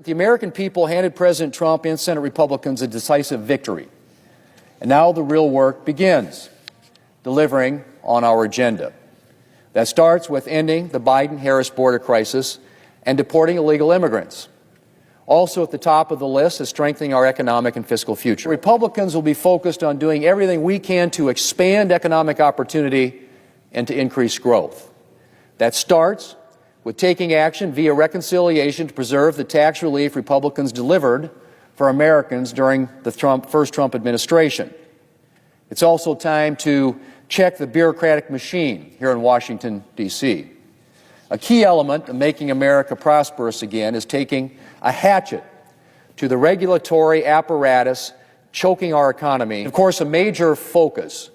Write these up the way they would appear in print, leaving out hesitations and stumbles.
the American people handed President Trump and Senate Republicans a decisive victory. And now the real work begins, delivering on our agenda. That starts with ending the Biden-Harris border crisis and deporting illegal immigrants. Also at the top of the list is strengthening our economic and fiscal future. Republicans will be focused on doing everything we can to expand economic opportunity and to increase growth. That starts with taking action via reconciliation to preserve the tax relief Republicans delivered for Americans during the first Trump administration. It's also time to check the bureaucratic machine here in Washington, D.C. A key element of making America prosperous again is taking a hatchet to the regulatory apparatus choking our economy. Of course, a major focus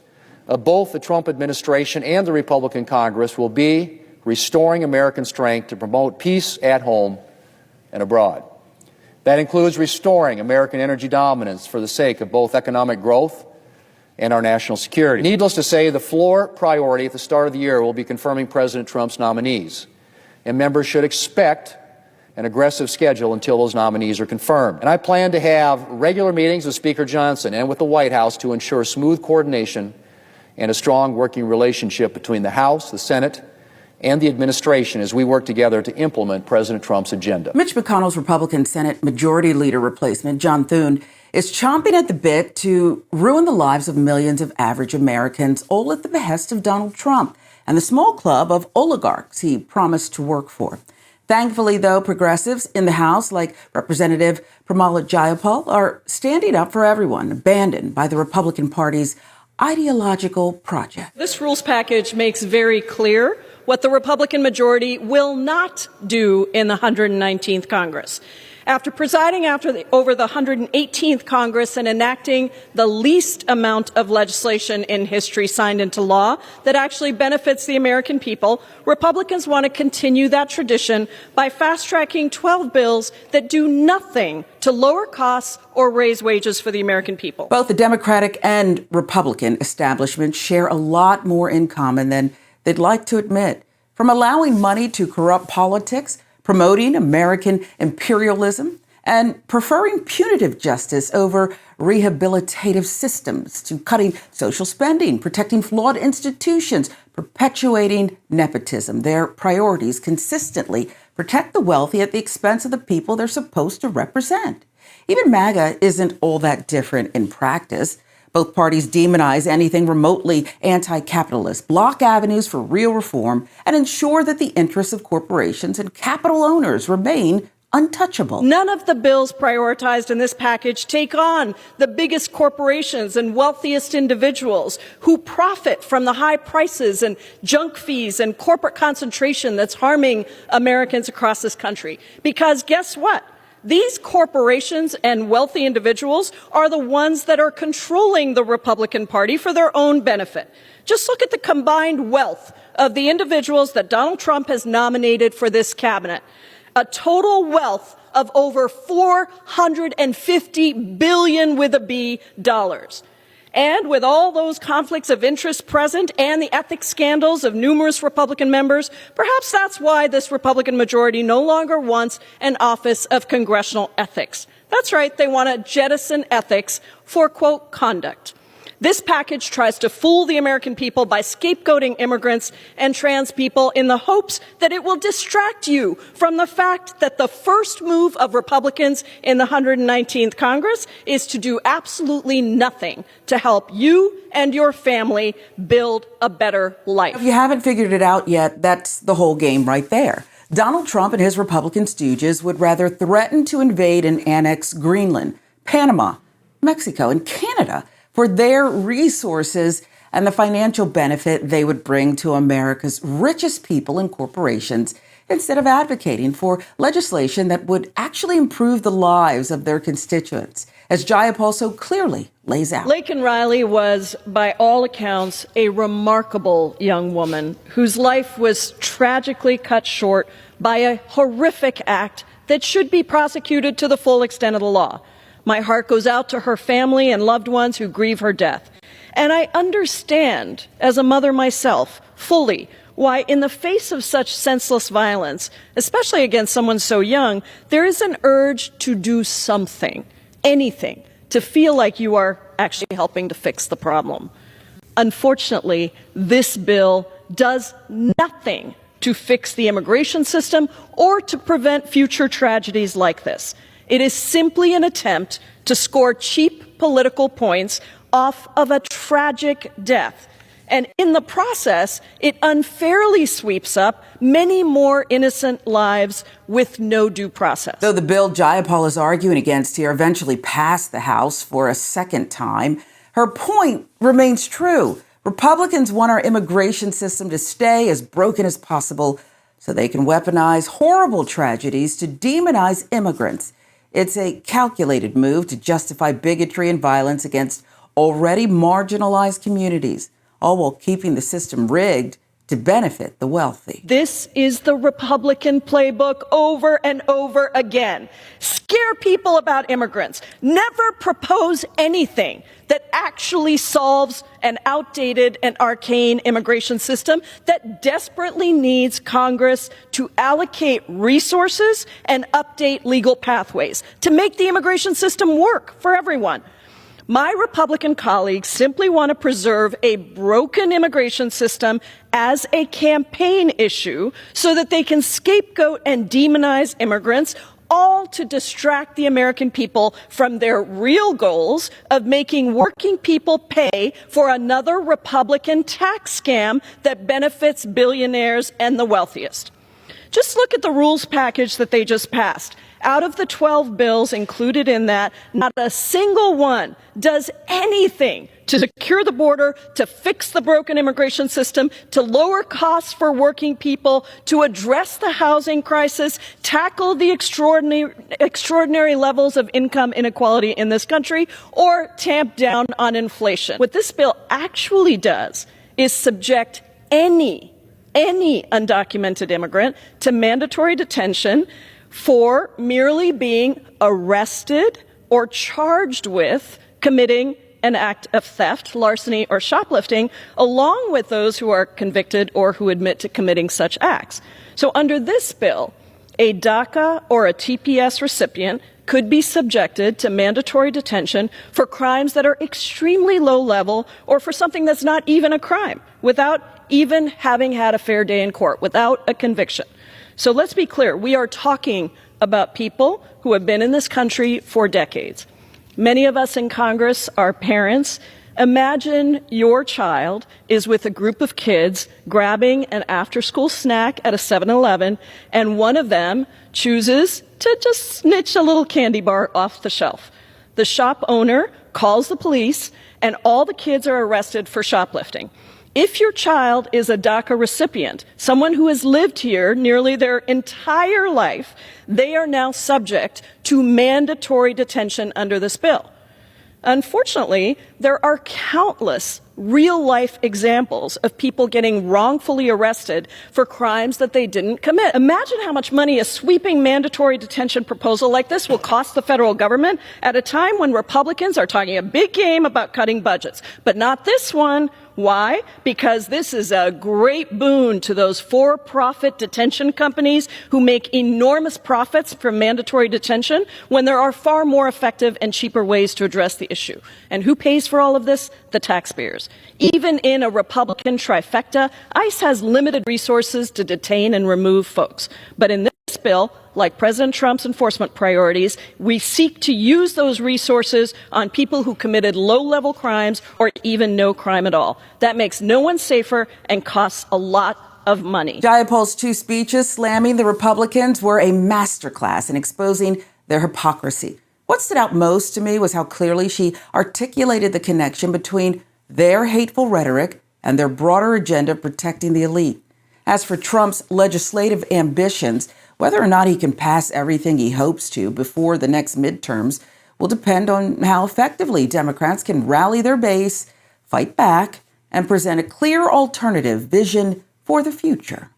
of both the Trump administration and the Republican Congress will be restoring American strength to promote peace at home and abroad. That includes restoring American energy dominance for the sake of both economic growth and our national security. Needless to say, the floor priority at the start of the year will be confirming President Trump's nominees, and members should expect an aggressive schedule until those nominees are confirmed. And I plan to have regular meetings with Speaker Johnson and with the White House to ensure smooth coordination and a strong working relationship between the House, the Senate, and the administration as we work together to implement President Trump's agenda. Mitch McConnell's Republican Senate Majority Leader replacement, John Thune, is chomping at the bit to ruin the lives of millions of average Americans, all at the behest of Donald Trump and the small club of oligarchs he promised to work for. Thankfully, though, progressives in the House, like Representative Pramila Jayapal, are standing up for everyone abandoned by the Republican Party's ideological project. This rules package makes very clear what the Republican majority will not do in the 119th Congress. After presiding over the 118th Congress and enacting the least amount of legislation in history signed into law that actually benefits the American people, Republicans want to continue that tradition by fast-tracking 12 bills that do nothing to lower costs or raise wages for the American people. Both the Democratic and Republican establishments share a lot more in common than they'd like to admit. From allowing money to corrupt politics, promoting American imperialism, and preferring punitive justice over rehabilitative systems, to cutting social spending, protecting flawed institutions, perpetuating nepotism. Their priorities consistently protect the wealthy at the expense of the people they're supposed to represent. Even MAGA isn't all that different in practice. Both parties demonize anything remotely anti-capitalist, block avenues for real reform, and ensure that the interests of corporations and capital owners remain untouchable. None of the bills prioritized in this package take on the biggest corporations and wealthiest individuals who profit from the high prices and junk fees and corporate concentration that's harming Americans across this country. Because guess what? These corporations and wealthy individuals are the ones that are controlling the Republican Party for their own benefit. Just look at the combined wealth of the individuals that Donald Trump has nominated for this cabinet. A total wealth of over $450 billion with a B dollars. And with all those conflicts of interest present and the ethics scandals of numerous Republican members, perhaps that's why this Republican majority no longer wants an office of congressional ethics. That's right, they want to jettison ethics for, quote, conduct. This package tries to fool the American people by scapegoating immigrants and trans people in the hopes that it will distract you from the fact that the first move of Republicans in the 119th Congress is to do absolutely nothing to help you and your family build a better life. If you haven't figured it out yet, that's the whole game right there. Donald Trump and his Republican stooges would rather threaten to invade and annex Greenland, Panama, Mexico, and Canada for their resources and the financial benefit they would bring to America's richest people and corporations, instead of advocating for legislation that would actually improve the lives of their constituents, as Jayapal so clearly lays out. Laken Riley was, by all accounts, a remarkable young woman whose life was tragically cut short by a horrific act that should be prosecuted to the full extent of the law. My heart goes out to her family and loved ones who grieve her death. And I understand, as a mother myself, fully why, in the face of such senseless violence, especially against someone so young, there is an urge to do something, anything, to feel like you are actually helping to fix the problem. Unfortunately, this bill does nothing to fix the immigration system or to prevent future tragedies like this. It is simply an attempt to score cheap political points off of a tragic death. And in the process, it unfairly sweeps up many more innocent lives with no due process. Though the bill Jayapal is arguing against here eventually passed the House for a second time, her point remains true. Republicans want our immigration system to stay as broken as possible so they can weaponize horrible tragedies to demonize immigrants. It's a calculated move to justify bigotry and violence against already marginalized communities, all while keeping the system rigged to benefit the wealthy. This is the Republican playbook over and over again. Scare people about immigrants. Never propose anything that actually solves an outdated and arcane immigration system that desperately needs Congress to allocate resources and update legal pathways to make the immigration system work for everyone. My Republican colleagues simply want to preserve a broken immigration system as a campaign issue so that they can scapegoat and demonize immigrants, all to distract the American people from their real goals of making working people pay for another Republican tax scam that benefits billionaires and the wealthiest. Just look at the rules package that they just passed. Out of the 12 bills included in that, not a single one does anything to secure the border, to fix the broken immigration system, to lower costs for working people, to address the housing crisis, tackle the extraordinary levels of income inequality in this country, or tamp down on inflation. What this bill actually does is subject any undocumented immigrant to mandatory detention for merely being arrested or charged with committing an act of theft, larceny, or shoplifting, along with those who are convicted or who admit to committing such acts. So under this bill, a DACA or a TPS recipient could be subjected to mandatory detention for crimes that are extremely low level or for something that's not even a crime, without even having had a fair day in court, without a conviction. So let's be clear, we are talking about people who have been in this country for decades. Many of us in Congress are parents. Imagine your child is with a group of kids grabbing an after-school snack at a 7-Eleven, and one of them chooses to just snitch a little candy bar off the shelf. The shop owner calls the police, and all the kids are arrested for shoplifting. If your child is a DACA recipient, someone who has lived here nearly their entire life, they are now subject to mandatory detention under this bill. Unfortunately, there are countless real-life examples of people getting wrongfully arrested for crimes that they didn't commit. Imagine how much money a sweeping mandatory detention proposal like this will cost the federal government at a time when Republicans are talking a big game about cutting budgets. But not this one. Why? Because this is a great boon to those for-profit detention companies who make enormous profits from mandatory detention when there are far more effective and cheaper ways to address the issue. And who pays for all of this? The taxpayers. Even in a Republican trifecta, ICE has limited resources to detain and remove folks. But in this bill, like President Trump's enforcement priorities, we seek to use those resources on people who committed low-level crimes or even no crime at all. That makes no one safer and costs a lot of money. Jayapal's two speeches slamming the Republicans were a masterclass in exposing their hypocrisy. What stood out most to me was how clearly she articulated the connection between their hateful rhetoric and their broader agenda of protecting the elite. As for Trump's legislative ambitions, whether or not he can pass everything he hopes to before the next midterms will depend on how effectively Democrats can rally their base, fight back, and present a clear alternative vision for the future.